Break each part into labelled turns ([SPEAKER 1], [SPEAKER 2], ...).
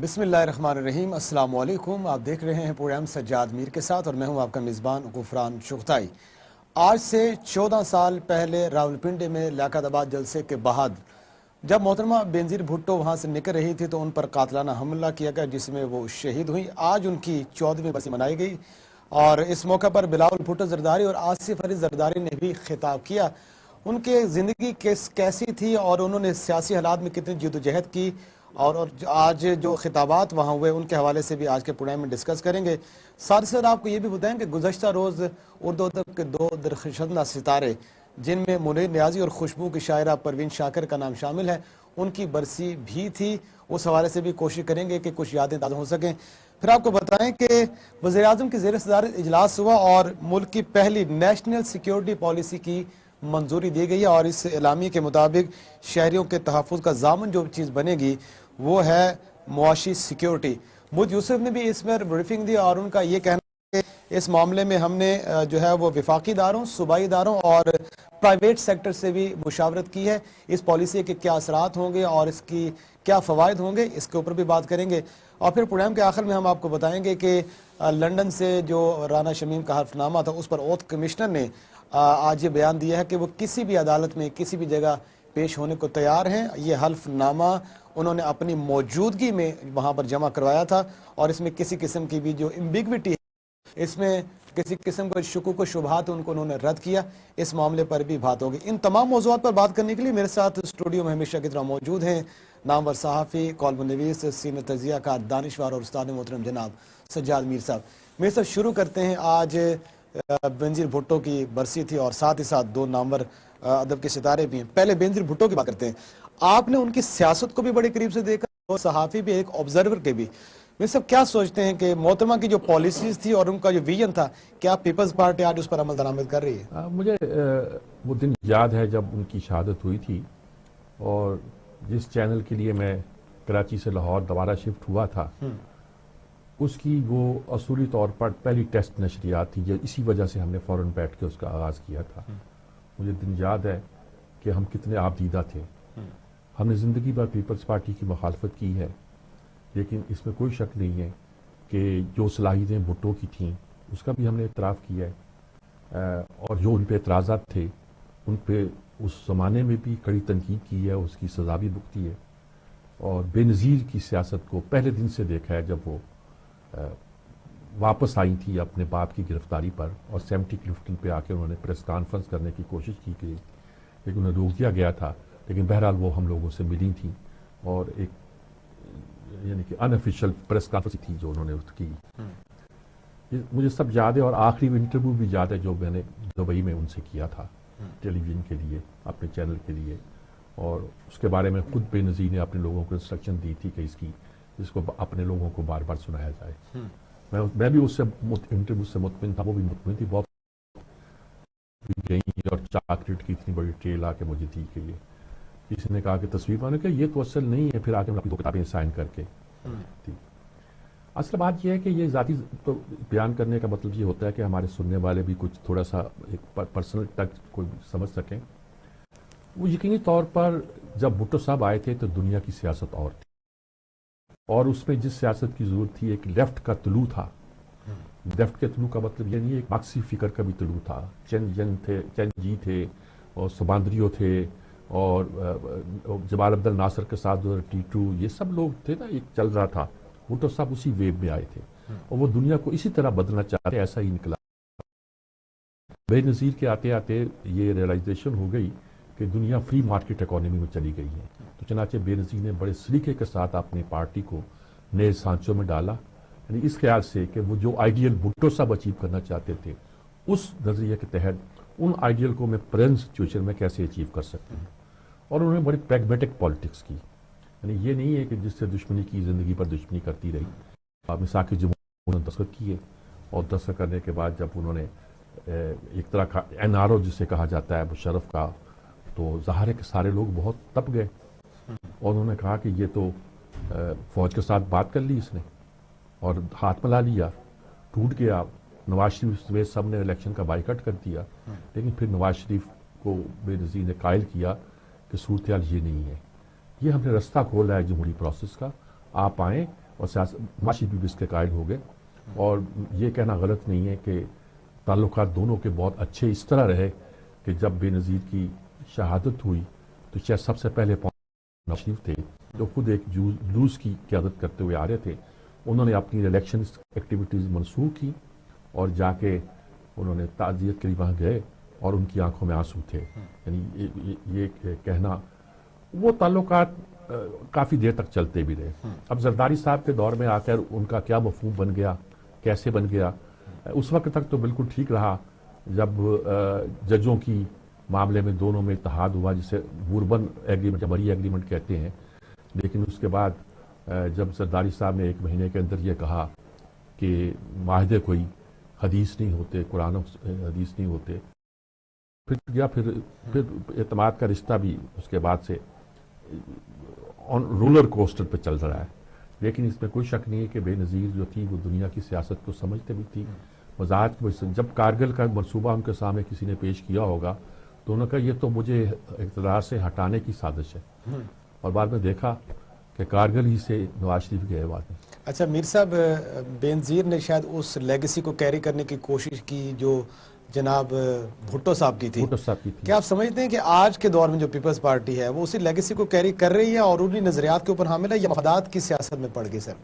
[SPEAKER 1] بسم اللہ الرحمن الرحیم۔ السلام علیکم، آپ دیکھ رہے ہیں پروگرام سجاد میر کے ساتھ اور میں ہوں آپ کا میزبان غفران چغتائی۔ آج سے 14 سال پہلے راولپنڈی میں لیاقت آباد جلسے کے بعد جب محترمہ بینظیر بھٹو وہاں سے نکل رہی تھی تو ان پر قاتلانہ حملہ کیا گیا جس میں وہ شہید ہوئی۔ آج ان کی 14ویں برسی منائی گئی اور اس موقع پر بلاول بھٹو زرداری اور آصف علی زرداری نے بھی خطاب کیا۔ ان کے زندگی کیسی تھی اور انہوں نے سیاسی حالات میں کتنی جدوجہد کی اور آج جو خطابات وہاں ہوئے ان کے حوالے سے بھی آج کے پروگرام میں ڈسکس کریں گے۔ ساتھ ساتھ آپ کو یہ بھی بتائیں کہ گزشتہ روز اردو ادب کے دو درخشندہ ستارے جن میں منیر نیازی اور خوشبو کی شاعرہ پروین شاکر کا نام شامل ہے ان کی برسی بھی تھی، اس حوالے سے بھی کوشش کریں گے کہ کچھ یادیں تازہ ہو سکیں۔ پھر آپ کو بتائیں کہ وزیر اعظم کی زیر صدارت اجلاس ہوا اور ملک کی پہلی نیشنل سیکیورٹی پالیسی کی منظوری دی گئی ہے اور اس اعلامیے کے مطابق شہریوں کے تحفظ کا ضامن جو چیز بنے گی وہ ہے معاشی سیکیورٹی۔ مجھ یوسف نے بھی اس میں بریفنگ دی اور ان کا یہ کہنا ہے کہ اس معاملے میں ہم نے جو ہے وہ وفاقی اداروں، صوبائی اداروں اور پرائیویٹ سیکٹر سے بھی مشاورت کی ہے۔ اس پالیسی کے کیا اثرات ہوں گے اور اس کی کیا فوائد ہوں گے اس کے اوپر بھی بات کریں گے۔ اور پھر پروگرام کے آخر میں ہم آپ کو بتائیں گے کہ لندن سے جو رانا شمیم کا حلف نامہ تھا اس پر اوتھ کمشنر نے آج یہ بیان دیا ہے کہ وہ کسی بھی عدالت میں کسی بھی جگہ پیش ہونے کو تیار ہیں۔ یہ حلف نامہ انہوں نے اپنی موجودگی میں وہاں پر جمع کروایا تھا اور اس میں کسی قسم کی بھی جو امبیگوٹی ہے، اس میں کسی قسم کو شکوک و شبہات ان کو انہوں نے رد کیا۔ اس معاملے پر بھی بات ہوگی۔ ان تمام موضوعات پر بات کرنے کے لیے میرے ساتھ اسٹوڈیو میں ہمیشہ کی طرح موجود ہیں نامور صحافی، کالم نویس، سینئر تجزیہ کار، دانشور اور استاد محترم جناب سجاد میر صاحب۔ میرے ساتھ شروع کرتے ہیں۔ آج بینظیر بھٹو کی برسی تھی اور ساتھ ہی ساتھ دو نامور ادب کے ستارے بھی ہیں۔ پہلے بینظیر بھٹو کی بات کرتے ہیں۔ آپ نے ان کی سیاست کو بھی بڑے قریب سے دیکھا اور صحافی بھی، ایک آبزرور کے بھی۔ یہ سب کیا سوچتے ہیں کہ محترمہ کی جو پالیسیز تھی اور ان کا جو ویژن تھا، کیا پیپلز پارٹی آج اس پر عمل درآمد کر رہی ہے؟
[SPEAKER 2] مجھے وہ دن یاد ہے جب ان کی شہادت ہوئی تھی اور جس چینل کے لیے میں کراچی سے لاہور دوبارہ شفٹ ہوا تھا اس کی وہ اصولی طور پر پہلی ٹیسٹ نشریات تھی، جو اسی وجہ سے ہم نے فوراً بیٹھ کے اس کا آغاز کیا تھا۔ مجھے دن یاد ہے کہ ہم کتنے آبدیدہ تھے۔ ہم نے زندگی بھر پیپلز پارٹی کی مخالفت کی ہے، لیکن اس میں کوئی شک نہیں ہے کہ جو صلاحیتیں بھٹو کی تھیں اس کا بھی ہم نے اعتراف کیا ہے، اور جو ان پہ اعتراضات تھے ان پہ اس زمانے میں بھی کڑی تنقید کی ہے، اس کی سزا بھی بھگتی ہے۔ اور بے نظیر کی سیاست کو پہلے دن سے دیکھا ہے جب وہ واپس آئی تھی اپنے باپ کی گرفتاری پر اور 70 کلفٹن پہ آ کے انہوں نے پریس کانفرنس کرنے کی کوشش کی گئی، لیکن انہیں روک دیا گیا تھا۔ لیکن بہرحال وہ ہم لوگوں سے ملی تھیں اور ایک یعنی کہ ان آفیشیل پریس کانفرنس تھی جو انہوں نے کی۔ مجھے سب یاد ہے اور آخری انٹرویو بھی یاد ہے جو میں نے دبئی میں ان سے کیا تھا ٹیلی ویژن کے لیے، اپنے چینل کے لیے، اور اس کے بارے میں خود بے نظیر نے اپنے لوگوں کو انسٹرکشن دی تھی کہ اس کو اپنے لوگوں کو بار بار سنایا جائے۔ میں بھی اس سے انٹرویو سے مطمئن تھا، وہ بھی مطمئن تھی۔ بہت گئی اور چاکلیٹ کی اتنی بڑی ٹریل آ کے مجھے دی کہ یہ کسی نے کہا کہ تصویر بنا کہ یہ تو اصل نہیں ہے، پھر آ کے اپنی 2 کتابیں سائن کر کے تھی۔ اصل بات یہ ہے کہ یہ ذاتی تو بیان کرنے کا مطلب یہ ہوتا ہے کہ ہمارے سننے والے بھی کچھ تھوڑا سا ایک پرسنل ٹچ کوئی سمجھ سکیں۔ وہ یقینی طور پر جب بھٹو صاحب آئے تھے تو دنیا کی سیاست اور تھی، اور اس میں جس سیاست کی ضرورت تھی ایک لیفٹ کا طلوع تھا۔ لیفٹ کے طلوع کا مطلب یہ نہیں ہے، ایک مارکسی فکر کا بھی طلوع تھا۔ چین جی تھے اور سباندریو تھے اور جمال عبد الناصر کے ساتھ ٹیٹو، یہ سب لوگ تھے نا، ایک چل رہا تھا۔ بھٹو صاحب اسی ویو میں آئے تھے اور وہ دنیا کو اسی طرح بدلنا چاہتے، ایسا ہی نکلا۔ بے نظیر کے آتے آتے یہ ریئلائزیشن ہو گئی کہ دنیا فری مارکیٹ اکانومی میں چلی گئی ہے، تو چنانچہ بے نظیر نے بڑے سلیقے کے ساتھ اپنی پارٹی کو نئے سانچوں میں ڈالا، یعنی اس خیال سے کہ وہ جو آئیڈیل بھٹو صاحب اچیو کرنا چاہتے تھے اس نظریے کے تحت ان آئیڈیل کو میں پریزنٹ سچویشن میں کیسے اچیو کر سکتے ہیں۔ اور انہوں نے بڑی پریگمیٹک پالیٹکس کی، یعنی یہ نہیں ہے کہ جس سے دشمنی کی زندگی پر دشمنی کرتی رہی۔ مساک جمہور نے دستخط کیے اور دستخط کرنے کے بعد جب انہوں نے ایک طرح کا این آر او جسے کہا جاتا ہے مشرف کا، تو ظاہر ہے کہ سارے لوگ بہت تپ گئے اور انہوں نے کہا کہ یہ تو فوج کے ساتھ بات کر لی اس نے اور ہاتھ ملا لیا، ٹوٹ گیا۔ نواز شریف سب نے الیکشن کا بائیکاٹ کر دیا، لیکن پھر نواز شریف کو بے نظیر نے قائل کیا کہ صورتحال یہ نہیں ہے، یہ ہم نے رستہ کھولا ہے جمہوری پروسیس کا، آپ آئیں اور معاشی بھی اس کے قائل ہو گئے. اور یہ کہنا غلط نہیں ہے کہ تعلقات دونوں کے بہت اچھے اس طرح رہے کہ جب بے نظیر کی شہادت ہوئی تو شاید سب سے پہلے نواز شریف تھے جو خود ایک جلوس کی قیادت کرتے ہوئے آ رہے تھے. انہوں نے اپنی الیکشن ایکٹیویٹیز منسوخ کی اور جا کے انہوں نے تعزیت کے لیے وہاں گئے اور ان کی آنکھوں میں آنسو تھے. یعنی یہ کہنا وہ تعلقات کافی دیر تک چلتے بھی رہے. اب زرداری صاحب کے دور میں آ کر ان کا کیا مفہوم بن گیا, کیسے بن گیا, اس وقت تک تو بالکل ٹھیک رہا جب ججوں کی معاملے میں دونوں میں اتحاد ہوا جسے بوربن ایگریمنٹ یا بری ایگریمنٹ کہتے ہیں. لیکن اس کے بعد جب زرداری صاحب نے 1 مہینے کے اندر یہ کہا کہ معاہدے کوئی حدیث نہیں ہوتے, قرآن و حدیث نہیں ہوتے, پھر اعتماد کا رشتہ بھی اس کے بعد سے رولر کوسٹر پہ چل رہا ہے. لیکن اس میں کوئی شک نہیں ہے کہ بے نظیر جو تھی وہ دنیا کی سیاست کو سمجھتے بھی تھی. وضاحت کی وجہ سے جب کارگل کا منصوبہ ان کے سامنے کسی نے پیش کیا ہوگا تو انہوں نے کہا یہ تو مجھے اقتدار سے ہٹانے کی سازش ہے, اور بعد میں دیکھا کہ کارگل ہی سے نواز شریف گئے بعد میں.
[SPEAKER 1] اچھا میر صاحب, بینظیر نے شاید اس لیگیسی کو کیری کرنے کی کوشش کی جو جناب بھٹو صاحب کی تھی.
[SPEAKER 2] بھٹو صاحب کی تھی.
[SPEAKER 1] کیا آپ سمجھتے ہیں کہ آج کے دور میں جو پیپلز پارٹی ہے وہ اسی لیگیسی کو کیری کر رہی ہے اور انہی نظریات کے اوپر حامل ہے یا مفادات کی سیاست میں پڑ گئی؟ سر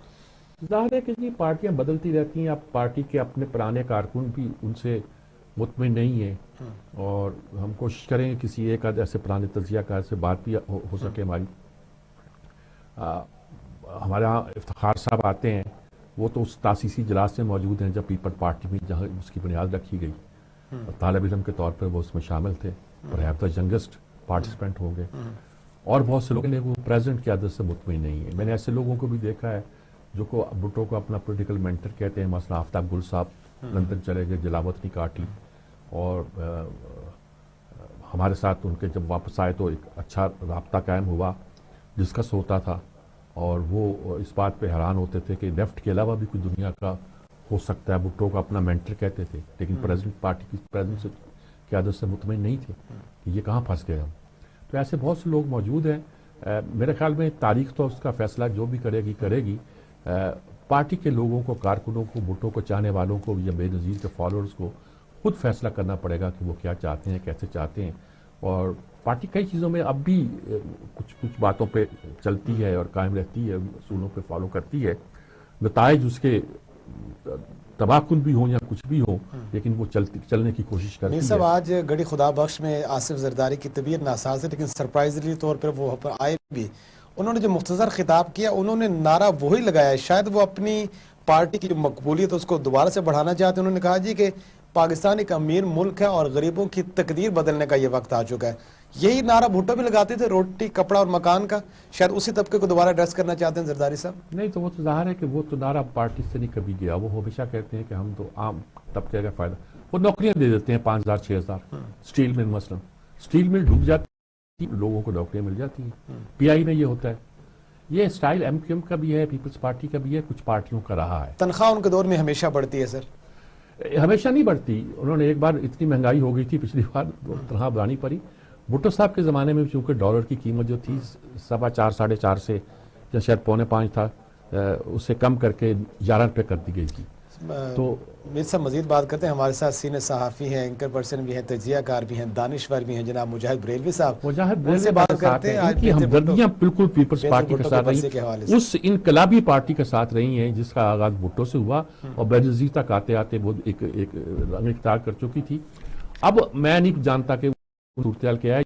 [SPEAKER 2] ظاہر ہے کہ جی پارٹیاں بدلتی رہتی ہیں. اب پارٹی کے اپنے پرانے کارکن بھی ان سے مطمئن نہیں ہیں اور ہم کوشش کریں گے کسی ایک آدھ ایسے پرانے تجزیہ کار سے بات بھی ہو سکے ہماری. ہمارے یہاں افتخار صاحب آتے ہیں, وہ تو اس تاسیسی اجلاس میں موجود ہیں جب پیپل پارٹی میں جہاں اس کی بنیاد رکھی گئی. طالب علم کے طور پر وہ اس میں شامل تھے اور ہیو دا ینگسٹ پارٹیسپینٹ ہوں گے. اور بہت سے لوگ ہیں وہ پریزیڈنٹ کی عادت سے مطمئن نہیں ہیں. میں نے ایسے لوگوں کو بھی دیکھا ہے جو بھٹو کو اپنا پولیٹیکل مینٹر کہتے ہیں. مثلا آفتاب گل صاحب لندن چلے گئے, جلاوطنی نہیں کاٹی, اور ہمارے ساتھ ان کے جب واپس آئے تو ایک اچھا رابطہ قائم ہوا, ڈسکس ہوتا تھا, اور وہ اس بات پہ حیران ہوتے تھے کہ لیفٹ کے علاوہ بھی کوئی دنیا کا ہو سکتا ہے. بھٹو کو اپنا مینٹر کہتے تھے لیکن پریزیڈنٹ پارٹی کی پریزیڈنٹ کی عادت سے مطمئن نہیں تھے کہ یہ کہاں پھنس گئے ہم. تو ایسے بہت سے لوگ موجود ہیں. میرے خیال میں تاریخ تو اس کا فیصلہ جو بھی کرے گی. پارٹی کے لوگوں کو, کارکنوں کو, بھٹو کو چاہنے والوں کو یا بے نظیر کے فالوورز کو خود فیصلہ کرنا پڑے گا کہ وہ کیا چاہتے ہیں, کیسے چاہتے ہیں. اور پارٹی کئی چیزوں میں اب بھی کچھ باتوں پہ چلتی ہے اور قائم رہتی ہے, اصولوں پہ فالو کرتی ہے. نتائج اس کے تباہ کن بھی ہوں یا کچھ بھی ہوں, لیکن وہ چلنے کی کوشش کرتی ہے.
[SPEAKER 1] میر صاحب آج گڑھی خدا بخش میں آصف زرداری کی طبیعت ناساز ہے, لیکن سرپرائزلی طور پر وہ آئے بھی. انہوں نے جو مختصر خطاب کیا انہوں نے نعرہ وہی لگایا ہے, شاید وہ اپنی پارٹی کی جو مقبولیت ہے اس کو دوبارہ سے بڑھانا چاہتے ہیں. انہوں نے کہا جی کہ پاکستان ایک امیر ملک ہے اور غریبوں کی تقدیر بدلنے کا یہ وقت آ چکا ہے. یہی نعرہ بھٹو بھی لگاتے تھے, روٹی کپڑا اور مکان کا. شاید اسی طبقے کو دوبارہ ایڈریس کرنا چاہتے ہیں زرداری صاحب.
[SPEAKER 2] نہیں تو وہ تو ظاہر ہے کہ وہ تو نعرہ پارٹی سے نہیں کبھی گیا. وہ ہمیشہ کہتے ہیں کہ ہم تو عام طبقے کا فائدہ, وہ نوکریاں دے دیتے ہیں 5,000 6,000. اسٹیل مل مثلا, اسٹیل مل ڈوب جاتی, لوگوں کو نوکریاں مل جاتی ہیں. پی آئی میں یہ ہوتا ہے. یہ اسٹائل ایم کیو ایم کا بھی ہے, پیپلز پارٹی کا بھی ہے, کچھ پارٹیوں کا رہا ہے.
[SPEAKER 1] تنخواہ ان کے دور میں ہمیشہ بڑھتی ہے سر.
[SPEAKER 2] ہمیشہ نہیں بڑھتی. انہوں نے ایک بار اتنی مہنگائی ہو گئی تھی پچھلی بار, تنخواہ بڑھانی پڑی. بھٹو صاحب کے زمانے میں چونکہ ڈالر کی قیمت جو تھی 4.25 4.5 سے یا شاید 4.25 تھا, اسے کم کر کے 11 روپے کر دی گئی تھی. تو
[SPEAKER 1] میر صاحب مزید بات کرتے ہیں. ہمارے ساتھ سینئر صحافی ہیں, اینکر پرسن بھی ہیں, تجزیہ کار بھی ہیں, دانشور بھی ہیں, جناب مجاہد بریلوی صاحب.
[SPEAKER 2] مجاہد
[SPEAKER 1] سے بات کرتے ہیں.
[SPEAKER 2] ان کی ہمدردیاں بالکل پیپلز پارٹی کے ساتھ رہی, اس انقلابی پارٹی کے ساتھ رہی ہیں جس کا آغاز بھٹو سے ہوا اور بینظیر تک آتے آتے وہ ایک رنگ اختیار کر چکی تھی. اب میں نہیں جانتا کہ صورتحال کیا ہے.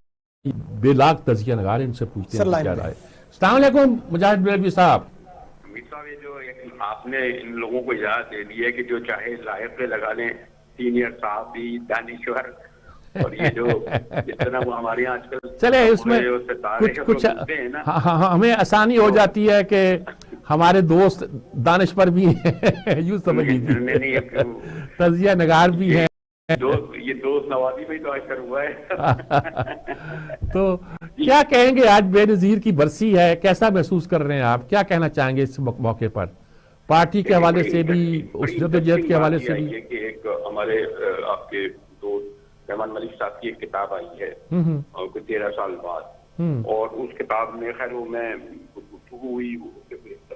[SPEAKER 2] بے لاکھ تجزیہ نگار ان سے پوچھتے ہیں کیا رائے. السلام علیکم مجاہد بریلوی صاحب.
[SPEAKER 3] صاحب یہ جو آپ نے ان لوگوں کو اجازت دے دی ہے کہ جو چاہے لائق لگا لیں, سینئر صحافی, دانشور, اور یہ جو جس طرح وہ ہمارے یہاں آج کل
[SPEAKER 2] چلے اس میں کچھ ہمیں آسانی ہو جاتی ہے کہ ہمارے دوست دانشور بھی ہیں, یوں سمجھ لیجیے, تجزیہ نگار بھی ہیں,
[SPEAKER 3] یہ دوست نوازی میں تو اثر ہوا ہے.
[SPEAKER 2] تو کیا کہیں گے, آج بے نظیر کی برسی ہے, کیسا محسوس کر رہے ہیں آپ, کیا کہنا چاہیں گے اس موقع پر, پارٹی کے حوالے سے بھی, اس جدوجہد کے حوالے سے بھی؟
[SPEAKER 3] کہ ایک ہمارے آپ کے دوست رحمان ملک صاحب کی ایک کتاب آئی ہے کوئی 13 سال بعد, اور اس کتاب میں خیر وہ میں گفتگو ہوئی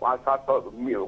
[SPEAKER 3] 5-7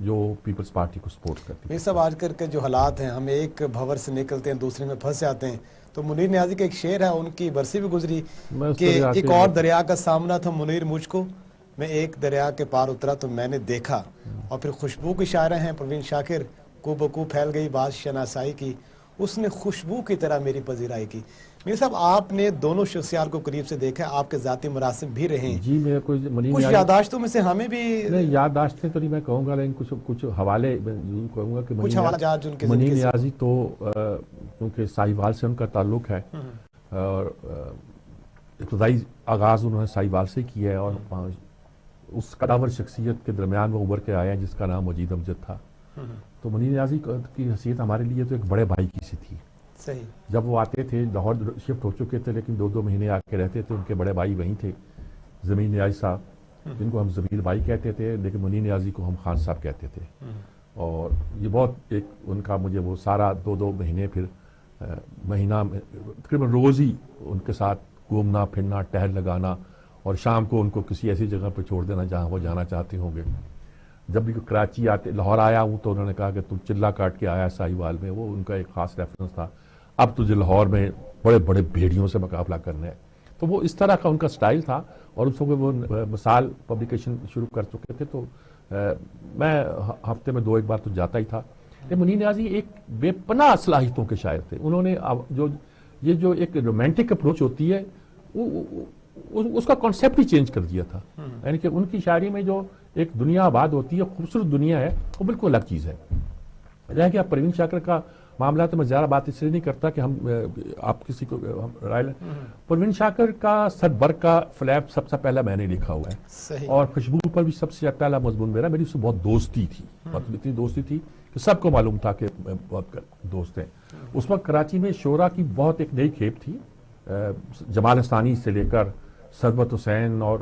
[SPEAKER 2] جو پیپلز پارٹی کو سپورٹ کرتی ہے۔
[SPEAKER 1] یہ سب آج کل کے جو حالات ہیں، ہم ایک بھور سے نکلتے ہیں دوسرے میں پھنس جاتے ہیں، تو منیر نیازی کا ایک شعر ہے، ان کی برسی بھی گزری
[SPEAKER 2] میں اس
[SPEAKER 1] کہ
[SPEAKER 2] پر
[SPEAKER 1] ایک اور دریا کا سامنا تھا منیر مجھ کو، میں ایک دریا کے پار اترا تو میں نے دیکھا۔ اور پھر خوشبو کی شاعرہ ہیں پروین شاکر، کو بکو پھیل گئی بات شناسائی کی، اس نے خوشبو کی طرح میری پذیرائی کی۔ میر صاحب، آپ نے دونوں شخصیات کو قریب سے دیکھا، آپ کے ذاتی مراسم بھی رہے ہیں،
[SPEAKER 2] جی میں کوئی منی
[SPEAKER 1] کچھ یادداشتوں میں سے ہمیں بھی
[SPEAKER 2] نہیں یادداشتیں تو نہیں میں کہوں گا، لیکن کچھ حوالے میں ضرور کہوں گا کہ
[SPEAKER 1] کچھ حوالہ جات جن کے
[SPEAKER 2] منی
[SPEAKER 1] زندگی سے
[SPEAKER 2] نیازی تو کیونکہ ساہیوال سے ان کا تعلق ہے اور ابتدائی آغاز انہوں نے ساہیوال سے کیا ہے، اور اس قداور شخصیت کے درمیان وہ ابھر کے آیا ہے جس کا نام مجید امجد تھا۔ تو منی نیازی کی حیثیت ہمارے لیے تو ایک بڑے بھائی کی سی تھی۔
[SPEAKER 1] صحیح،
[SPEAKER 2] جب وہ آتے تھے، لاہور شفٹ ہو چکے تھے لیکن 2 مہینے آ کے رہتے تھے، ان کے بڑے بھائی وہیں تھے، زمین نیازی صاحب، جن کو ہم زمین بھائی کہتے تھے لیکن منی نیازی کو ہم خان صاحب کہتے تھے۔ اور یہ بہت ایک ان کا مجھے وہ سارا 2 مہینے پھر مہینہ تقریباً روز ہی ان کے ساتھ گھومنا پھرنا، ٹہل لگانا، اور شام کو ان کو کسی ایسی جگہ پہ چھوڑ دینا جہاں وہ جانا چاہتے ہوں گے۔ جب بھی کراچی آتے، لاہور آیا ہوں تو انہوں نے کہا کہ تم چلا کاٹ کے آیا ساہیوال میں، وہ ان کا ایک خاص ریفرنس تھا، اب تجھے لاہور میں بڑے بڑے بھیڑیوں سے مقابلہ کرنا ہے۔ تو وہ اس طرح کا ان کا سٹائل تھا، اور اس وقت وہ مثال پبلیکیشن شروع کر چکے تھے، تو میں ہفتے میں 2 بار تو جاتا ہی تھا۔ منی نیازی ایک بے پناہ صلاحیتوں کے شاعر تھے۔ انہوں نے جو ایک رومانٹک اپروچ ہوتی ہے اس کا کانسیپٹ ہی چینج کر دیا تھا، یعنی کہ ان کی شاعری میں جو ایک دنیا آباد ہوتی ہے، خوبصورت دنیا ہے، وہ بالکل الگ چیز ہے۔ رہ گیا پروین شاکر کا معاملہ، تو میں زیادہ بات اس لیے نہیں کرتا کہ ہم آپ کسی کو رائے لیں۔ پروین شاکر کا سد بر کا فلیپ سب سے پہلا میں نے لکھا ہوا ہے،
[SPEAKER 1] صحیح،
[SPEAKER 2] اور خوشبو پر بھی سب سے پہلا مضمون میری اس سے بہت دوستی تھی، اتنی دوستی تھی کہ سب کو معلوم تھا کہ بہت دوست ہیں۔ اس وقت کراچی میں شعراء کی بہت ایک نئی کھیپ تھی، جمال ثانی سے لے کر ثروت حسین اور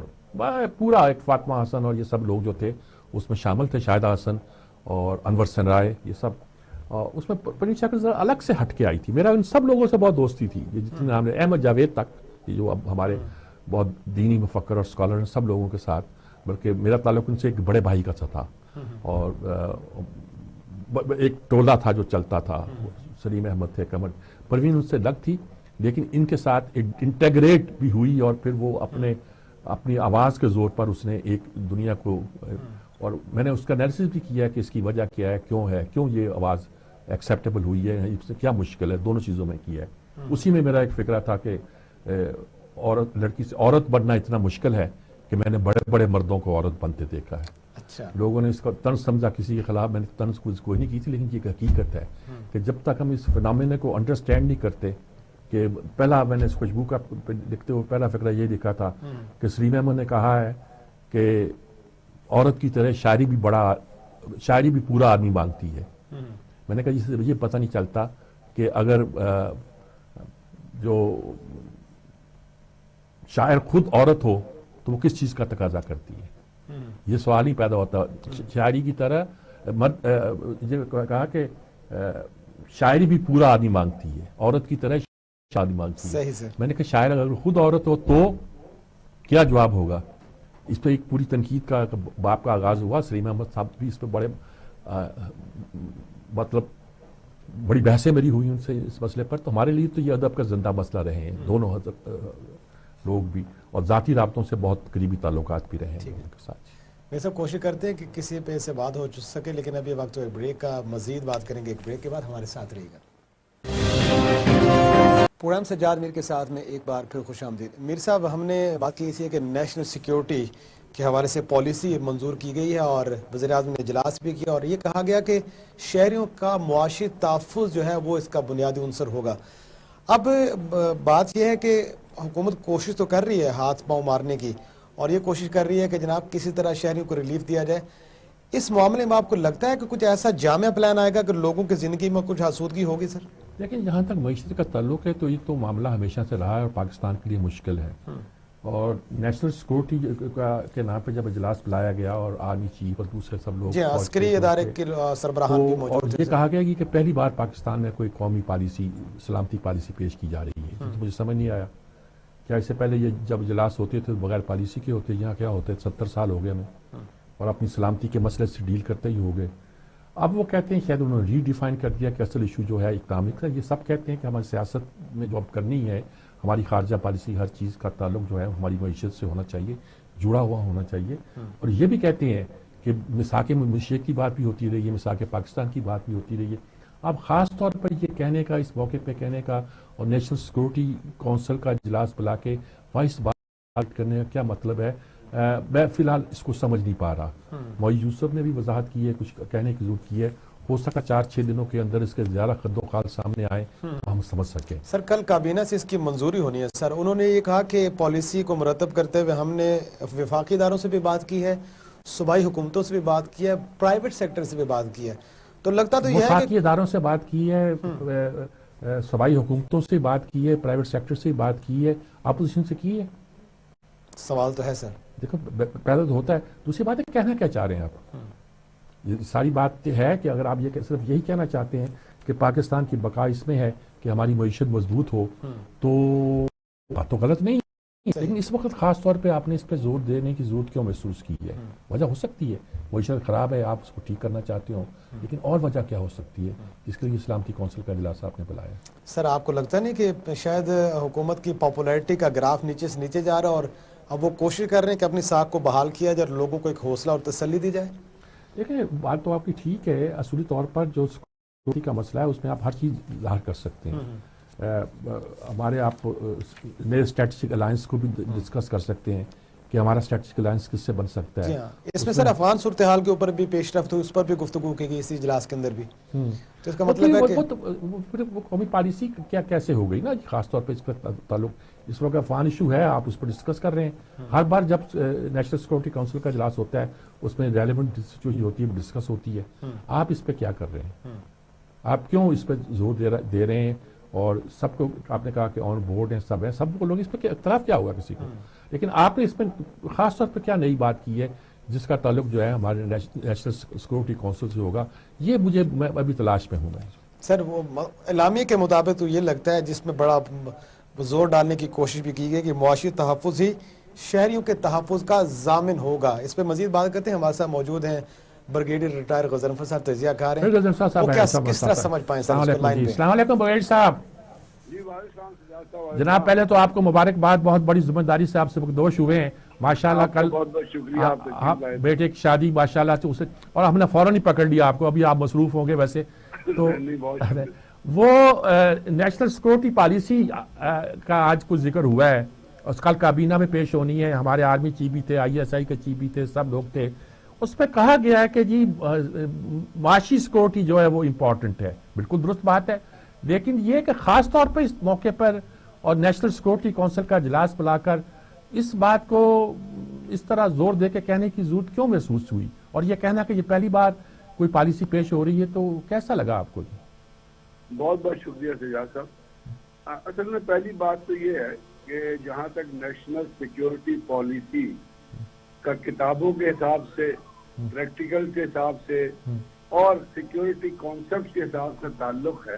[SPEAKER 2] پورا ایک فاطمہ حسن اور یہ سب لوگ جو تھے اس میں شامل تھے، شاہدہ حسن اور انور سن رائے، یہ سب۔ اس میں پروین شاکر ذرا الگ سے ہٹ کے آئی تھی، میرا ان سب لوگوں سے بہت دوستی تھی، یہ جتنے نام لے، احمد جاوید تک، یہ جو اب ہمارے بہت دینی مفکر اور اسکالر ہیں، سب لوگوں کے ساتھ، بلکہ میرا تعلق ان سے ایک بڑے بھائی کا سا تھا، اور ایک ٹولہ تھا جو چلتا تھا، سلیم احمد تھے، کمر پروین ان سے الگ تھی، لیکن ان کے ساتھ انٹیگریٹ بھی ہوئی، اور پھر وہ اپنی آواز کے زور پر اس نے ایک دنیا کو، اور میں نے اس کا انالیسس بھی کیا کہ اس کی وجہ کیا ہے، کیوں یہ آواز ایکسیپٹیبل ہوئی ہے، اس سے کیا مشکل ہے، دونوں چیزوں میں کیا ہے۔ اسی میں میرا ایک فکرہ تھا کہ لڑکی سے عورت بننا اتنا مشکل ہے کہ میں نے بڑے بڑے مردوں کو عورت بنتے دیکھا ہے۔
[SPEAKER 1] اچھا،
[SPEAKER 2] لوگوں نے اس کو طنز سمجھا کسی کے خلاف، میں نے طنز کوئی نہیں کی تھی، لیکن یہ حقیقت ہے کہ جب تک ہم اس فنامنے کو انڈرسٹینڈ نہیں کرتے، کہ پہلا میں نے اس خوشبو کا لکھتے ہوئے پہلا فقرہ یہ لکھا تھا کہ سلیم احمد نے کہا ہے کہ عورت کی طرح شاعری بھی پورا آدمی مانگتی ہے۔ میں نے کہا جس سے یہ پتہ نہیں چلتا کہ اگر جو شاعر خود عورت ہو تو وہ کس چیز کا تقاضا کرتی ہے، یہ سوال ہی پیدا ہوتا ہے۔ شاعری کی طرح یہ کہا کہ شاعری بھی پورا آدمی مانگتی ہے، عورت کی طرح شادی مانگتی ہے۔
[SPEAKER 1] صحیح سے
[SPEAKER 2] میں نے کہا شاعر اگر خود عورت ہو تو کیا جواب ہوگا؟ اس پہ ایک پوری تنقید کا باب کا آغاز ہوا۔ سلیم احمد صاحب بھی اس پہ بڑے مطلب بڑی بحثیں میری ہوئی ان سے اس مسئلے پر۔ تو ہمارے لیے تو یہ ادب کا زندہ مسئلہ رہے ہیں دونوں لوگ بھی، اور ذاتی رابطوں سے بہت قریبی تعلقات بھی رہے ہیں ان کے ساتھ۔
[SPEAKER 1] یہ سب کوشش کرتے ہیں کہ کسی پہ سے بات ہو سکے، لیکن ابھی وقت ایک بریک کا، مزید بات کریں گے ایک بریک کے بعد، ہمارے ساتھ رہے گا۔ پروگرام سجاد میر کے ساتھ میں ایک بار پھر خوش آمدید۔ میر صاحب، ہم نے بات کی ہے کہ نیشنل سیکیورٹی کے حوالے سے پالیسی منظور کی گئی ہے، اور وزیر اعظم نے اجلاس بھی کیا، اور یہ کہا گیا کہ شہریوں کا معاشی تحفظ جو ہے وہ اس کا بنیادی عنصر ہوگا۔ اب بات یہ ہے کہ حکومت کوشش تو کر رہی ہے ہاتھ پاؤں مارنے کی، اور یہ کوشش کر رہی ہے کہ جناب کسی طرح شہریوں کو ریلیف دیا جائے۔ اس معاملے میں آپ کو لگتا ہے کہ کچھ ایسا جامع پلان آئے گا کہ لوگوں کی زندگی میں کچھ آسودگی ہوگی؟ سر
[SPEAKER 2] لیکن جہاں تک معیشت کا تعلق ہے تو یہ تو معاملہ ہمیشہ سے رہا ہے اور پاکستان کے لیے مشکل ہے، اور نیشنل سیکورٹی کے نام پہ جب اجلاس بلایا گیا اور آرمی چیف اور دوسرے سب لوگ،
[SPEAKER 1] جی عسکری ادارے کے سربراہان بھی موجود
[SPEAKER 2] تھے، اور یہ کہا گیا کہ پہلی بار پاکستان میں کوئی قومی پالیسی، سلامتی پالیسی پیش کی جا رہی ہے۔ مجھے سمجھ نہیں آیا کیا اس سے پہلے یہ جب اجلاس ہوتے تھے بغیر پالیسی کے ہوتے، یہاں کیا ہوتے 70 سال ہو گئے ہمیں، اور اپنی سلامتی کے مسئلے سے ڈیل کرتے ہی ہو گئے. اب وہ کہتے ہیں شاید انہوں نے ری ڈیفائن کر دیا کہ اصل ایشو جو ہے اکنامک ہے. یہ سب کہتے ہیں کہ ہماری سیاست میں جو اب کرنی ہے, ہماری خارجہ پالیسی, ہر چیز کا تعلق جو ہے ہماری معیشت سے ہونا چاہیے, جڑا ہوا ہونا چاہیے. اور یہ بھی کہتے ہیں کہ مساق مشرق کی بات بھی ہوتی رہی ہے, مساق پاکستان کی بات بھی ہوتی رہی ہے. اب خاص طور پر یہ کہنے کا, اس موقع پہ کہنے کا, اور نیشنل سیکورٹی کونسل کا اجلاس بلا کے وہاں اس بات کرنے کا کیا مطلب ہے, میں فی الحال اس کو سمجھ نہیں پا رہا. معین یوسف نے بھی وضاحت کی ہے, کچھ کہنے کی ضرورت کی ہے. ہو سکتا 4-6 دنوں کے اندر اس کے زیادہ خد و خال سامنے آئے, ہم سمجھ سکیں.
[SPEAKER 1] سر کل کابینہ سے اس کی منظوری ہونی ہے. سر انہوں نے یہ کہا کہ پالیسی کو مرتب کرتے ہوئے ہم نے وفاقی اداروں سے بھی بات کی ہے, صوبائی حکومتوں سے بھی بات کی ہے, پرائیویٹ سیکٹر سے بھی بات کی ہے. تو لگتا تو یہ ہے
[SPEAKER 2] وفاقی اداروں سے بات کی ہے, صوبائی حکومتوں سے بات کی ہے, پرائیویٹ سیکٹر سے بات کی ہے, اپوزیشن سے کی ہے.
[SPEAKER 1] سوال تو ہے سر.
[SPEAKER 2] دیکھو پیدا تو ہوتا ہے. دوسری بات ہے کہنا کیا چاہ رہے ہیں آپ. یہ ساری بات ہے کہ اگر آپ یہ صرف یہی کہنا چاہتے ہیں کہ پاکستان کی بقا اس میں ہے کہ ہماری معیشت مضبوط ہو, تو بات تو غلط نہیں. لیکن اس وقت خاص طور پہ آپ نے اس پہ زور دینے کی ضرورت کیوں محسوس کی ہے؟ وجہ ہو سکتی ہے معیشت خراب ہے, آپ اس کو ٹھیک کرنا چاہتے ہو, لیکن اور وجہ کیا ہو سکتی ہے جس کے لیے سلامتی کونسل کا اجلاس آپ نے بلایا؟
[SPEAKER 1] سر آپ کو لگتا نہیں کہ شاید حکومت کی پاپولیرٹی کا گراف نیچے سے نیچے جا رہا ہے, اور اب وہ کوشش کر رہے ہیں کہ اپنی ساکھ کو بحال کیا جائے اور لوگوں کو ایک حوصلہ اور تسلی دی جائے؟
[SPEAKER 2] دیکھیں بات تو آپ کی ٹھیک ہے. اصولی طور پر جو سیکورٹی کا مسئلہ ہے اس میں آپ ہر چیز ظاہر کر سکتے ہیں. ہمارے آپ نئے اسٹریٹجک الائنس کو بھی ڈسکس کر سکتے ہیں کہ ہمارا اسٹریٹجک الائنس کس سے بن سکتا ہے.
[SPEAKER 1] اس میں سر افغان صورتحال کے اوپر بھی پیش رفت ہوئی, اس پر بھی گفتگو کی گئی اسی اجلاس کے اندر بھی. تو اس کا مطلب ہے کہ
[SPEAKER 2] وہ قومی پالیسی کیا کیسے ہو گئی نا, خاص طور پہ اس پر تعلق اس وقت افغان ایشو ہے, آپ اس پر ڈسکس کر رہے ہیں. ہر بار جب نیشنل سیکورٹی کونسل کا اجلاس ہوتا ہے اس میں ریلیونٹ سچویشن ہوتی ہے, ڈسکس ہوتی ہے. آپ اس پہ کیا کر رہے ہیں؟ آپ کیوں اس پہ زور دے رہے ہیں؟ اور سب کو آپ نے کہا کہ آن بورڈ ہیں, سب ہیں, سب کو لوگ اس پہ اختلاف کیا ہوگا کسی کو, لیکن آپ نے اس پہ خاص طور پہ کیا نئی بات کی ہے جس کا تعلق جو ہے ہمارے نیشنل سیکورٹی کونسل سے ہوگا؟ یہ میں ابھی تلاش میں ہوں. میں
[SPEAKER 1] سر وہ اعلامیے کے مطابق تو یہ لگتا ہے جس میں بڑا زور ڈالنے کی کوشش بھی کی گئی کہ معاشی تحفظ ہی شہریوں کے تحفظ کا ضامن ہوگا. اس پہ مزید بات کرتے ہیں. ہمارے ساتھ موجود ہیں بریگیڈیئر ریٹائر غضنفر صاحب, تجزیہ کار ہیں. وہ کس طرح سمجھ پائیں سر اس کو لائن پہ؟
[SPEAKER 2] السلام علیکم بریگیڈیئر صاحب. جناب پہلے تو آپ کو مبارکباد, بہت بڑی ذمہ داری سے آپ سے دوش ہوئے ہیں ماشاءاللہ. کل
[SPEAKER 4] بہت بہت شکریہ
[SPEAKER 2] آپ بیٹے کی شادی ماشاءاللہ سے اسے, اور ہم نے فوراً ہی پکڑ لیا آپ کو. ابھی آپ مصروف ہوں گے ویسے تو. وہ نیشنل سیکورٹی پالیسی کا آج کچھ ذکر ہوا ہے, اس کل کابینہ میں پیش ہونی ہے. ہمارے آرمی چیف بھی تھے, ISI کے چیف بھی تھے, سب لوگ تھے. اس پہ کہا گیا ہے کہ جی معاشی سیکورٹی جو ہے وہ امپورٹنٹ ہے. بالکل درست بات ہے, لیکن یہ کہ خاص طور پر اس موقع پر اور نیشنل سیکورٹی کونسل کا اجلاس بلا کر اس بات کو اس طرح زور دے کے کہنے کی ضرورت کیوں محسوس ہوئی, اور یہ کہنا کہ یہ پہلی بار کوئی پالیسی پیش ہو رہی ہے, تو کیسا لگا آپ کو؟
[SPEAKER 4] بہت بہت شکریہ سجاد صاحب. اصل میں پہلی بات تو یہ ہے کہ جہاں تک نیشنل سیکیورٹی پالیسی کا کتابوں کے حساب سے, پریکٹیکل کے حساب سے اور سیکیورٹی کانسیپٹ کے حساب سے تعلق ہے,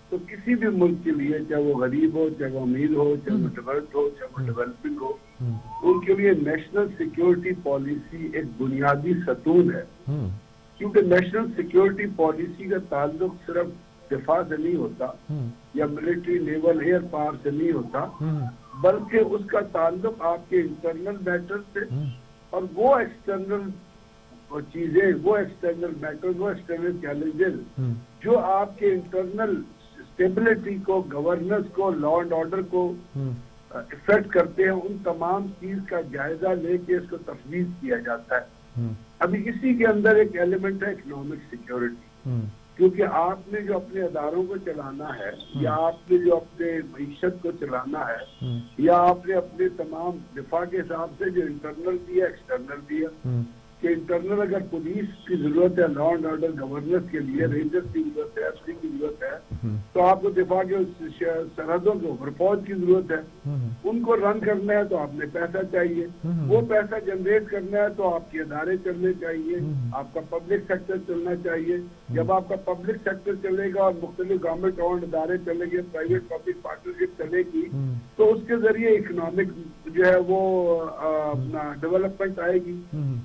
[SPEAKER 4] تو کسی بھی ملک کے لیے, چاہے وہ غریب ہو, چاہے وہ امیر ہو, چاہے وہ ڈیولپڈ ہو, چاہے وہ ڈیولپنگ ہو, ان کے لیے نیشنل سیکیورٹی پالیسی ایک بنیادی ستون ہے. کیونکہ نیشنل سیکیورٹی پالیسی کا تعلق صرف دفاع سے نہیں ہوتا یا ملٹری نیول ایئر پاور سے نہیں ہوتا, بلکہ اس کا تعلق آپ کے انٹرنل میٹر سے اور وہ ایکسٹرنل چیزیں, وہ ایکسٹرنل میٹر, وہ ایکسٹرنل چیلنجز جو آپ کے انٹرنل اسٹیبلٹی کو, گورننس کو, لا اینڈ آرڈر کو افیکٹ کرتے ہیں, ان تمام چیز کا جائزہ لے کے اس کو تفویض کیا جاتا ہے. ابھی اسی کے اندر ایک ایلیمنٹ ہے اکنامک سیکیورٹی, کیونکہ آپ نے جو اپنے اداروں کو چلانا ہے, یا آپ نے جو اپنے معیشت کو چلانا ہے, یا آپ نے اپنے تمام دفاع کے حساب سے جو انٹرنل دیا, ایکسٹرنل دیا, کہ انٹرنل اگر پولیس کی ضرورت ہے, لا اینڈ آرڈر گورننس کے لیے رینجر کی ضرورت ہے, FC کی ضرورت ہے, تو آپ کو دفاع کے سرحدوں کے اوپر فوج کی ضرورت ہے. ان کو رن کرنا ہے تو آپ نے پیسہ چاہیے, وہ پیسہ جنریٹ کرنا ہے تو آپ کے ادارے چلنے چاہیے, آپ کا پبلک سیکٹر چلنا چاہیے. جب آپ کا پبلک سیکٹر چلے گا اور مختلف گورنمنٹ اونڈ ادارے چلیں گے, پرائیویٹ پبلک پارٹنرشپ چلے گی, تو اس کے ذریعے اکنامک جو ہے وہ اپنا ڈیولپمنٹ آئے گی.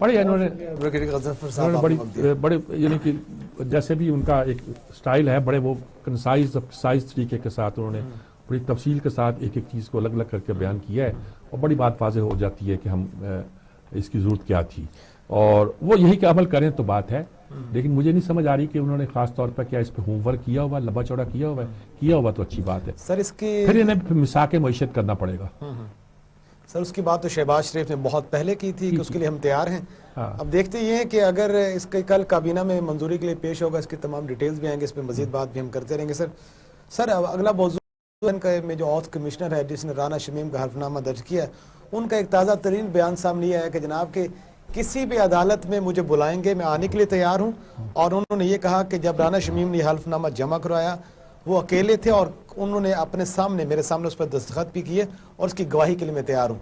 [SPEAKER 2] بڑے انہوں نے
[SPEAKER 1] ایڈوکیٹ غضنفر صاحب
[SPEAKER 2] انہوں
[SPEAKER 1] آپ
[SPEAKER 2] نے
[SPEAKER 1] نے وقت دیا۔
[SPEAKER 2] بڑے یعنی کہ جیسے بھی ان کا ایک سٹائل ہے، بڑے وہ کنسائز طریقے کے ساتھ انہوں نے بڑی تفصیل کے ساتھ ایک ایک چیز کو الگ الگ کر کے بیان کیا ہے، اور بڑی بات واضح ہو جاتی ہے کہ ہم اس کی ضرورت کیا تھی، اور وہ یہی کہ عمل کریں تو بات ہے۔ لیکن مجھے نہیں سمجھ آ رہی کہ انہوں نے خاص طور پر کیا اس پہ ہوم ورک کیا ہوا، لمبا چوڑا کیا ہوا تو اچھی بات ہے،
[SPEAKER 1] سر اس کی
[SPEAKER 2] پھر انہیں مساق معیشت کرنا پڑے گا۔
[SPEAKER 1] سر اس کی بات تو شہباز شریف نے بہت پہلے کی تھی کہ اس کے لیے ہم تیار ہیں۔
[SPEAKER 2] ہاں۔
[SPEAKER 1] اب دیکھتے یہ ہیں کہ اگر اس کے کل کابینہ میں منظوری کے لیے پیش ہوگا، اس کی تمام ڈیٹیلز بھی آئیں گے، اس پہ مزید بات بھی ہم کرتے رہیں گے۔ سر اگلا موضوع ان کا میں جو آتھ کمشنر ہے جس نے رانا شمیم کا حلف نامہ درج کیا ہے، ان کا ایک تازہ ترین بیان سامنے آیا ہے کہ جناب کہ کسی بھی عدالت میں مجھے بلائیں گے، میں آنے کے لیے تیار ہوں، اور انہوں نے یہ کہا کہ جب رانا شمیم نے حلف نامہ جمع کروایا وہ اکیلے تھے، اور انہوں نے اپنے سامنے میرے سامنے اس پر دستخط بھی کیے، اور اس کی گواہی کے لیے میں تیار ہوں۔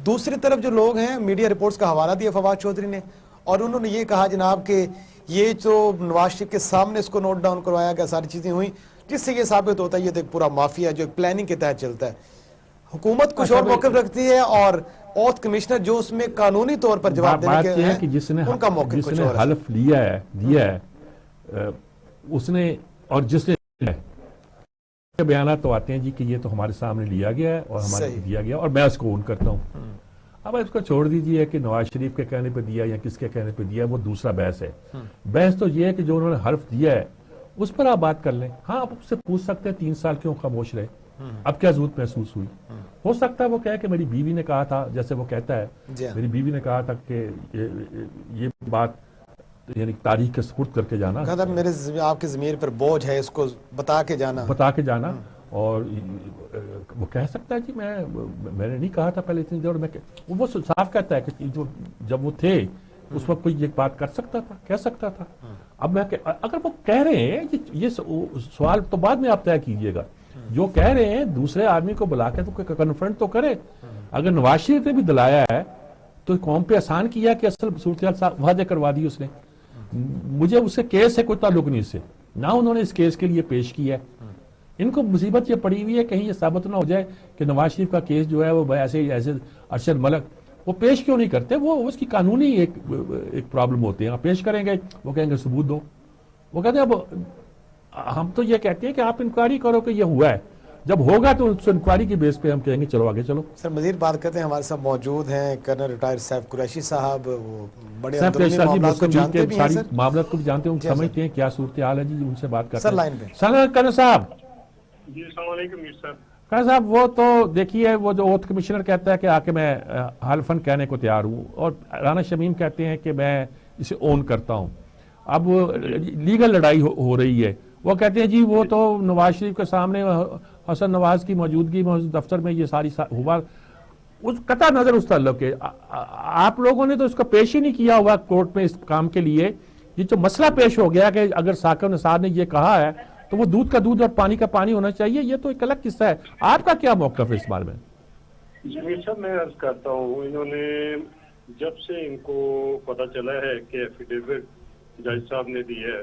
[SPEAKER 1] دوسری طرف جو لوگ ہیں، میڈیا رپورٹس کا حوالہ دیا فواد چودھری نے، اور انہوں نے یہ کہا جناب کہ یہ جو نواز شریف کے سامنے اس کو نوٹ ڈاؤن کروایا گیا، ساری چیزیں ہوئیں، جس سے یہ ثابت ہوتا ہے یہ تو ایک پورا مافیا ہے جو ایک پلاننگ کے تحت چلتا ہے۔ حکومت کچھ اور موقف رکھتی ہے، اور اوتھ کمشنر جو اس میں قانونی طور پر جواب دینے کے ہیں، ان کا موقف کچھ اور ہے۔
[SPEAKER 2] حلف دیا ہے اس نے، اور جس نے بیانات تو آتے ہیں جی کہ یہ تو ہمارے سامنے لیا گیا ہے اور ہمارے دیا گیا اور میں اس کو اون کرتا ہوں۔ اب اس کو چھوڑ دیجئے کہ نواز شریف کے کہنے پہ دیا یا کس کے کہنے پہ دیا، وہ دوسرا بحث ہے۔ بحث تو یہ ہے کہ جو انہوں نے حلف دیا ہے اس پر آپ بات کر لیں۔ ہاں آپ اس سے پوچھ سکتے ہیں 3 سال کیوں خاموش رہے، اب کیا ضرورت محسوس ہوئی؟ ہو سکتا ہے وہ کہے کہ میری بیوی نے کہا تھا، جیسے وہ کہتا ہے میری بیوی نے کہا تھا کہ یہ بات یعنی تاریخ کے سپرد کر کے جانا،
[SPEAKER 1] میرے آپ کے ضمیر پر بوجھ ہے، اس کو بتا کے جانا،
[SPEAKER 2] اور وہ کہہ سکتا ہے جی میں نے نہیں کہا تھا پہلے اتنی دیر، وہ صاف کہتا ہے کہ جب وہ تھے اس وقت کوئی یہ بات کر سکتا تھا، کہہ سکتا تھا۔ اب میں اگر وہ کہہ رہے ہیں یہ سوال تو بعد میں آپ طے کیجئے گا، جو کہہ رہے ہیں دوسرے آدمی کو بلا کے تو کنفرنٹ تو کرے۔ اگر نواز شریف نے بھی دلایا ہے تو قوم پہ آسان کیا کہ اصل صورتحال واضح کروا دی اس نے۔ مجھے اس سے کیس سے کوئی تعلق نہیں، سے نہ انہوں نے اس کیس کے لیے پیش کیا ہے۔ ان کو مصیبت یہ پڑی ہوئی ہے کہیں یہ ثابت نہ ہو جائے کہ نواز شریف کا کیس جو ہے وہ ایسے ارشد ملک وہ پیش کیوں نہیں کرتے، وہ اس کی قانونی ایک پرابلم ہوتی ہے۔ پیش کریں گے وہ کہیں گے ثبوت دو، وہ کہتے ہیں اب ہم تو یہ کہتے ہیں کہ آپ انکوائری کرو کہ یہ ہوا ہے، جب ہوگا تو اس انکوائری کی بیس پہ ہم کہیں گے چلو آگے چلو۔
[SPEAKER 1] سر مزید بات کرتے ہیں، ہمارے ساتھ موجود ہیں کرنل ریٹائر سیف قریشی صاحب، وہ بڑے
[SPEAKER 2] ساری
[SPEAKER 1] معاملات کو جانتے بھی ہیں سر،
[SPEAKER 2] معاملات کو بھی جانتے ہیں، سمجھتے ہیں کیا صورتحال ہے جی، ان سے بات کرتے ہیں۔
[SPEAKER 1] سر لائن پہ
[SPEAKER 2] کرنل صاحب۔
[SPEAKER 5] جی السلام علیکم میر صاحب۔
[SPEAKER 2] کرنل صاحب وہ تو دیکھیے وہ جو اوتھ کمشنر کہتا ہے کہ آ کے میں حلفاً کہنے کو تیار ہوں، اور رانا شمیم کہتے ہیں کہ میں اسے اون کرتا ہوں۔ اب لیگل لڑائی ہو رہی ہے، وہ کہتے ہیں جی وہ تو نواز شریف کے سامنے حسن نواز کی موجودگی دفتر میں یہ ساری ہوا، اس قطع نظر اس تعلق ہے آپ لوگوں نے تو اس کو پیش ہی نہیں کیا ہوا کورٹ میں اس کام کے لیے۔ یہ جو مسئلہ پیش ہو گیا کہ اگر ثاقب نثار نے یہ کہا ہے تو وہ دودھ کا دودھ اور پانی کا پانی ہونا چاہیے، یہ تو ایک الگ قصہ ہے۔ آپ کا کیا موقف ہے اس بارے میں؟
[SPEAKER 5] جی صاحب میں عرض کرتا ہوں، انہوں نے جب سے ان کو پتہ چلا ہے کہ ایفیڈیوٹ جج صاحب نے دی ہے،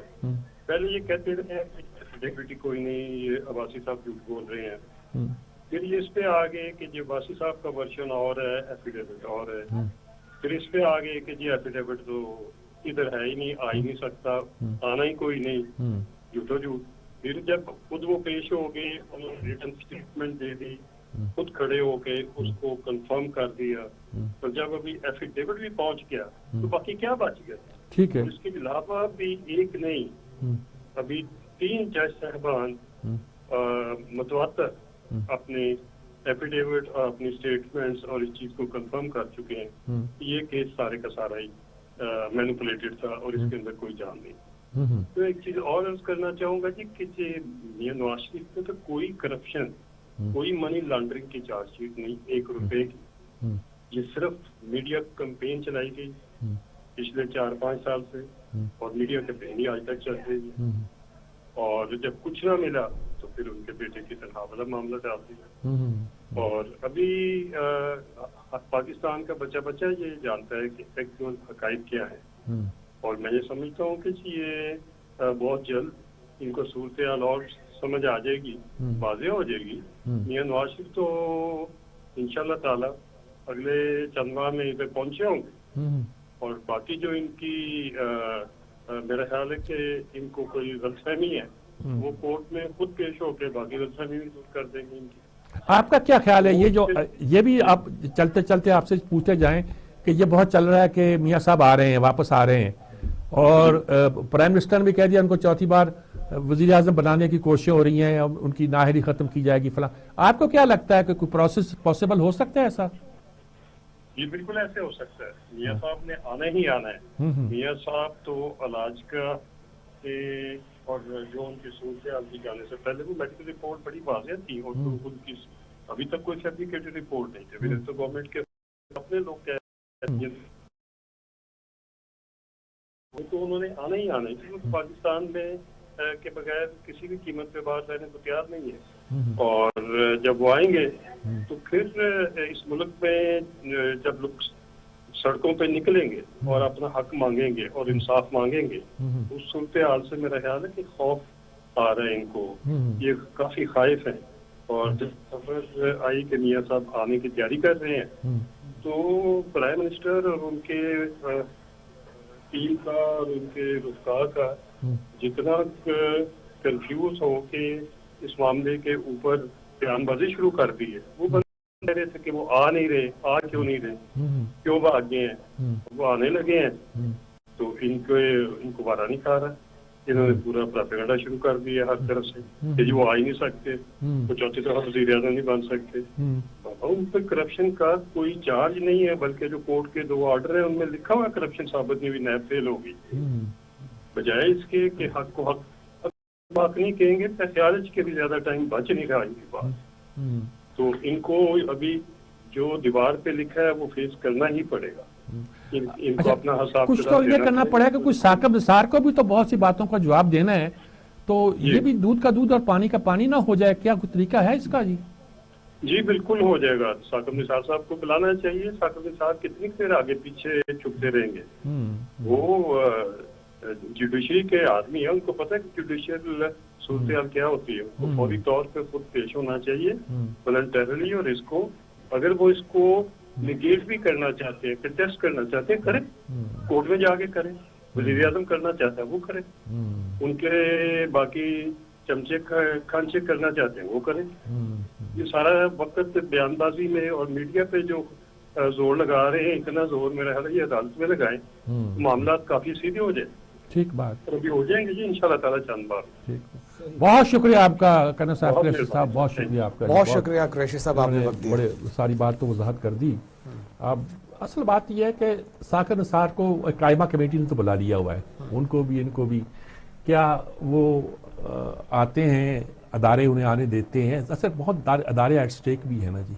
[SPEAKER 5] پہلے یہ کہتے رہے کہ ایفیڈیوٹ کوئی نہیں، یہ عباسی صاحب جھوٹ بول رہے ہیں، پھر یہ اس پہ آگے کہ جی عباسی صاحب کا ورژن اور ہے ایفیڈیوٹ اور ہے، پھر اس پہ آگے کہ جی ایفیڈیوٹ تو ادھر ہے ہی نہیں، آ ہی نہیں سکتا، آنا ہی کوئی نہیں، جھوٹو جھوٹ۔ پھر جب خود وہ پیش ہو گئے، انہوں نے ریٹن اسٹیٹمنٹ دے دی، خود کھڑے ہو کے اس کو کنفرم کر دیا، اور جب ابھی ایفیڈیوٹ بھی پہنچ گیا تو باقی کیا بچ گیا؟
[SPEAKER 2] ٹھیک ہے،
[SPEAKER 5] اس کے علاوہ بھی ایک نہیں، ابھی 3 جج صاحبان متواتر اپنے ایفیڈیوٹ اور اپنی اسٹیٹمنٹس اور اس چیز کو کنفرم کر چکے ہیں کہ یہ کیس سارے کا سارا ہی مینیپولیٹڈ تھا اور اس کے اندر کوئی جان نہیں۔ تو ایک چیز اور عرض کرنا چاہوں گا جی کہ میاں نواز شریف میں تو کوئی کرپشن، کوئی منی لانڈرنگ کی چارج شیٹ نہیں، 1 روپے کی، یہ صرف میڈیا کمپین چلائی گئی پچھلے 4-5 سال سے، اور میڈیا کمپین ہی آج تک چل رہی ہے، اور جب کچھ نہ ملا تو پھر ان کے بیٹے کی تنخواہ والا معاملہ ڈال دیا۔ اور ابھی پاکستان کا بچہ یہ جانتا ہے کہ ایکچوئل حقائق کیا ہے، اور میں یہ سمجھتا ہوں کہ یہ بہت جلد ان کو صورتحال اور سمجھ آ جائے گی، واضح ہو جائے گی۔ میاں نواز شریف تو انشاءاللہ تعالی اگلے چند ماہ میں ادھر پہنچے ہوں گے، اور باقی جو ان کی میرا خیال ہے کہ ان کو کوئی غلط فہمی ہے وہ کورٹ میں خود پیش ہو کے باقی غلط فہمی بھی دور کر دیں گے ان کی. آپ کا کیا خیال ہے یہ بھی آپ چلتے چلتے آپ سے پوچھتے جائیں کہ یہ بہت چل رہا ہے کہ میاں صاحب آ رہے ہیں واپس آ رہے ہیں اور پرائم منسٹر نے بھی کہہ دیا ان کو چوتھی بار وزیر اعظم بنانے کی کوششیں ہو رہی ہیں ان کی نااہلی ختم کی جائے گی فلاں. آپ کو کیا لگتا ہے کہ کوئی پروسیس پاسبل ہو سکتا ہے ایسا؟
[SPEAKER 6] یہ بالکل ایسے ہو سکتا ہے. میاں صاحب نے آنا ہی آنا ہے. میاں صاحب تو علاج کا اور جو ان کی صورتحال کی جانے سے پہلے وہ میڈیکل رپورٹ بڑی واضح تھی اور ان کی ابھی تک کوئی فیبریکیٹڈ رپورٹ نہیں تھی. تو گورنمنٹ کے اپنے لوگ کہہ تو انہوں نے آنا ہی آنا ہے. پاکستان میں کے بغیر کسی بھی قیمت پہ باہر رہنے کو تیار نہیں ہے. اور جب وہ آئیں گے تو پھر اس ملک میں جب لوگ سڑکوں پہ نکلیں گے اور اپنا حق مانگیں گے اور انصاف مانگیں گے اس صورتحال سے میرا خیال ہے کہ خوف آ رہا ہے ان کو. یہ کافی خائف ہیں اور جب خبر آئی کہ میاں صاحب آنے کی تیاری کر رہے ہیں تو پرائم منسٹر اور ان کے ٹیم کا اور ان کے رفقا کا جتنا کنفیوز ہو کے اس معاملے کے اوپر بیان بازی شروع کر دی ہے. وہ کہہ رہے تھے کہ وہ آ نہیں رہے, آ کیوں نہیں رہے, کیوں بھاگ گئے ہیں, وہ آنے لگے ہیں تو ان کو بارہ نہیں کھا رہا. انہوں نے پورا پروپیگنڈا شروع کر دیا ہر طرف سے کہ جی وہ آ ہی نہیں سکتے, وہ چوتھی طرف وزیر اعظم نہیں بن سکتے. ان پہ کرپشن کا کوئی چارج نہیں ہے بلکہ جو کورٹ کے 2 آرڈر ہیں ان میں لکھا ہوا کرپشن ثابت نہیں ہوئی, نیب فیل ہوگی. بجائے اس کے کہ حق کو حق بات نہیں کہیں گے خیالج کے بھی زیادہ ٹائم بچ نہیں رہا ان کے پاس. تو ان کو ابھی جو دیوار پہ لکھا ہے وہ فیس کرنا ہی پڑے گا. ان کو اپنا حساب
[SPEAKER 2] کچھ تو یہ کرنا پڑے گا کہ کچھ ثاقب نثار کو بھی تو بہت سی باتوں کا جواب دینا ہے. تو یہ بھی دودھ کا دودھ اور پانی کا پانی نہ ہو جائے, کیا کوئی طریقہ ہے اس کا؟
[SPEAKER 5] جی بالکل ہو جائے گا. ثاقب نثار صاحب کو بلانا چاہیے. ثاقب نثار کتنی دیر آگے پیچھے چھپتے رہیں گے؟ وہ جوڈیشری کے آدمی ہیں, ان کو پتہ ہے کہ جوڈیشل صورتحال کیا ہوتی ہے. ان کو فوری طور پہ خود پیش ہونا چاہیے والنٹرلی, اور اس کو اگر وہ اس کو نگیٹ بھی کرنا چاہتے ہیں, کنٹیسٹ کرنا چاہتے ہیں, کریں کورٹ میں جا کے کریں. وزیر اعظم کرنا چاہتا ہے وہ کریں, ان کے باقی چمچے کھانچے کرنا چاہتے ہیں وہ کریں. یہ سارا وقت بیان بازی میں اور میڈیا پہ جو زور لگا رہے ہیں, اتنا زور میرا خیال ہے یہ عدالت میں لگائیں, معاملات کافی سیدھے ہو جائیں.
[SPEAKER 2] ٹھیک بات.
[SPEAKER 5] اور ابھی ہو جائیں گے جی انشاءاللہ تعالیٰ چند بار.
[SPEAKER 2] بہت شکریہ آپ کا کرنل صاحب قریشی صاحب, بہت شکریہ آپ کا.
[SPEAKER 1] بہت شکریہ قریشی صاحب, آپ نے وقت دیا.
[SPEAKER 2] بڑے ساری بات تو وضاحت کر دی. اب اصل بات یہ ہے کہ ثاقب نثار کو قائمہ کمیٹی نے تو بلا لیا ہوا ہے, ان کو بھی ان کو بھی. کیا وہ آتے ہیں, ادارے انہیں آنے دیتے ہیں؟ اصل بہت ادارے ایٹ سٹیک بھی ہیں نا جی.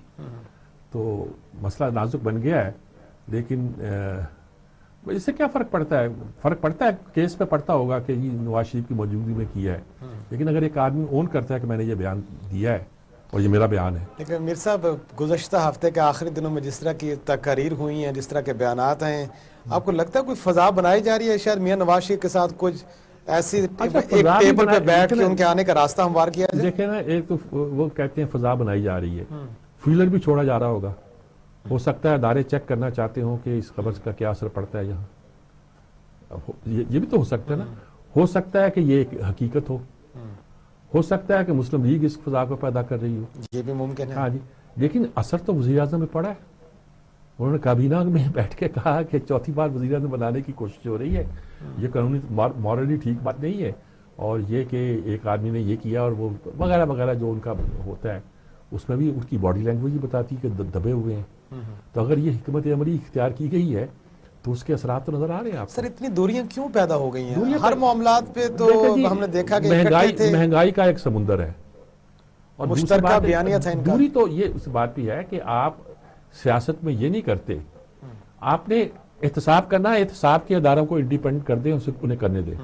[SPEAKER 2] تو مسئلہ نازک بن گیا ہے, لیکن اس سے کیا فرق پڑتا ہے؟ فرق پڑتا ہے کیس پہ پڑتا ہوگا کہ یہ نواز شریف کی موجودگی میں کیا ہے, لیکن اگر ایک آدمی اون کرتا ہے کہ میں نے یہ بیان دیا ہے اور یہ میرا بیان ہے.
[SPEAKER 1] لیکن میر صاحب گزشتہ ہفتے کے آخری دنوں میں جس طرح کی تقاریر ہوئی ہیں, جس طرح کے بیانات ہیں, آپ کو لگتا ہے کوئی فضا بنائی جا رہی ہے شاید میاں نواز شریف کے ساتھ کچھ ایسی ایک ٹیبل پہ بیٹھ کے ان کے آنے کا راستہ ہموار کیا جائے؟
[SPEAKER 2] دیکھیں نا, ایک تو وہ کہتے ہیں فضا بنائی جا رہی ہے, فیلر بھی چھوڑا جا رہا ہوگا. ہو سکتا ہے ادارے چیک کرنا چاہتے ہوں کہ اس خبر کا کیا اثر پڑتا ہے یہاں. یہ بھی تو ہو سکتا ہے نا. ہو سکتا ہے کہ یہ ایک حقیقت ہو سکتا ہے کہ مسلم لیگ اس فضا کو پیدا کر رہی ہو,
[SPEAKER 1] یہ بھی ممکن ہے.
[SPEAKER 2] ہاں جی, لیکن اثر تو وزیر اعظم میں پڑا ہے. انہوں نے کابینہ میں بیٹھ کے کہا کہ چوتھی بار وزیر اعظم بنانے کی کوشش ہو رہی ہے. یہ قانونی مورلی ٹھیک بات نہیں ہے, اور یہ کہ ایک آدمی نے یہ کیا اور وہ وغیرہ وغیرہ جو ان کا ہوتا ہے, اس میں بھی ان کی باڈی لینگویج ہی بتاتی ہے کہ دبے ہوئے ہیں. تو اگر یہ حکمت عملی اختیار کی گئی ہے تو اس کے اثرات تو نظر آ رہے ہیں آپ.
[SPEAKER 1] سر اتنی دوریاں کیوں پیدا ہو گئی ہیں ہر معاملات پہ؟ تو ہم نے دیکھا کہ
[SPEAKER 2] مہنگائی کا ایک سمندر ہے, اور
[SPEAKER 1] مشترکہ بیانیہ تھا ان کا.
[SPEAKER 2] دوری تو یہ اس بات بھی ہے کہ آپ سیاست میں یہ نہیں کرتے, آپ نے احتساب کرنا ہے, احتساب کے اداروں کو انڈیپینڈنٹ کر دیں, انہیں کرنے دیں.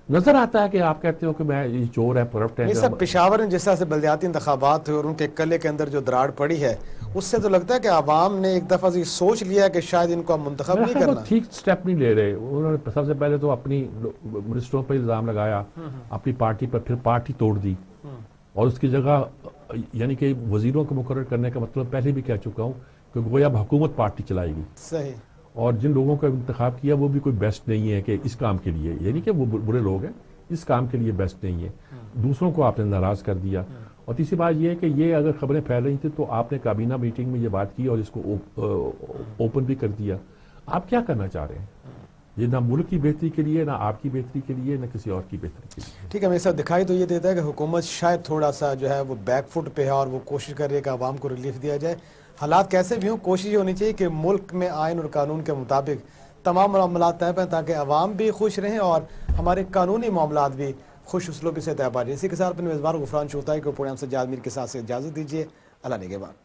[SPEAKER 2] نظر آتا ہے کہ آپ کہتے ہو کہ میں یہ چور ہے, کرپٹ ہے.
[SPEAKER 1] یہ سب پشاور میں جس طرح سے بلدیاتی انتخابات ہوئے اور ان کے کلے کے اندر جو دراڑ پڑی ہے, اس سے تو لگتا ہے کہ عوام نے ایک دفعہ یہ سوچ لیا کہ شاید ان کو منتخب نہیں کرنا.
[SPEAKER 2] ٹھیک سٹیپ نہیں لے رہے. انہوں نے سب سے پہلے تو اپنی منسٹروں پر الزام لگایا, اپنی پارٹی پر, پھر پارٹی توڑ دی, اور اس کی جگہ یعنی کہ وزیروں کو مقرر کرنے کا مطلب پہلے بھی کہہ چکا ہوں کہ گویا اب حکومت پارٹی چلائے گی.
[SPEAKER 1] صحیح.
[SPEAKER 2] اور جن لوگوں کا انتخاب کیا وہ بھی کوئی بیسٹ نہیں ہے کہ اس کام کے لیے، یعنی کہ وہ برے لوگ ہیں، اس کام کے لیے بیسٹ نہیں ہے، دوسروں کو آپ نے ناراض کر دیا۔ اور تیسری بات یہ ہے کہ یہ اگر خبریں پھیل رہی تھیں تو آپ نے کابینہ میٹنگ میں یہ بات کی اور اس کو اوپن بھی کر دیا۔ آپ کیا کرنا چاہ رہے ہیں؟ یہ نہ ملک کی بہتری کے لیے، نہ آپ کی بہتری کے لیے، نہ کسی اور کی بہتری کے لیے۔
[SPEAKER 1] ٹھیک ہے، میرے ساتھ دکھائی تو یہ دیتا ہے کہ حکومت شاید تھوڑا سا جو ہے وہ بیک فٹ پہ ہے اور وہ کوشش کر رہی ہے کہ عوام کو ریلیف دیا جائے۔ حالات کیسے بھی ہوں، کوشش یہ ہونی چاہیے کہ ملک میں آئین اور قانون کے مطابق تمام معاملات طے پائیں تاکہ عوام بھی خوش رہیں اور ہمارے قانونی معاملات بھی خوش اسلوبی سے طے پائیں۔ اسی کے ساتھ اپنے میزبان غفران شوختائی کو پروگرام سجاد میر کے ساتھ سے اجازت دیجیے۔ اللہ نگہبان۔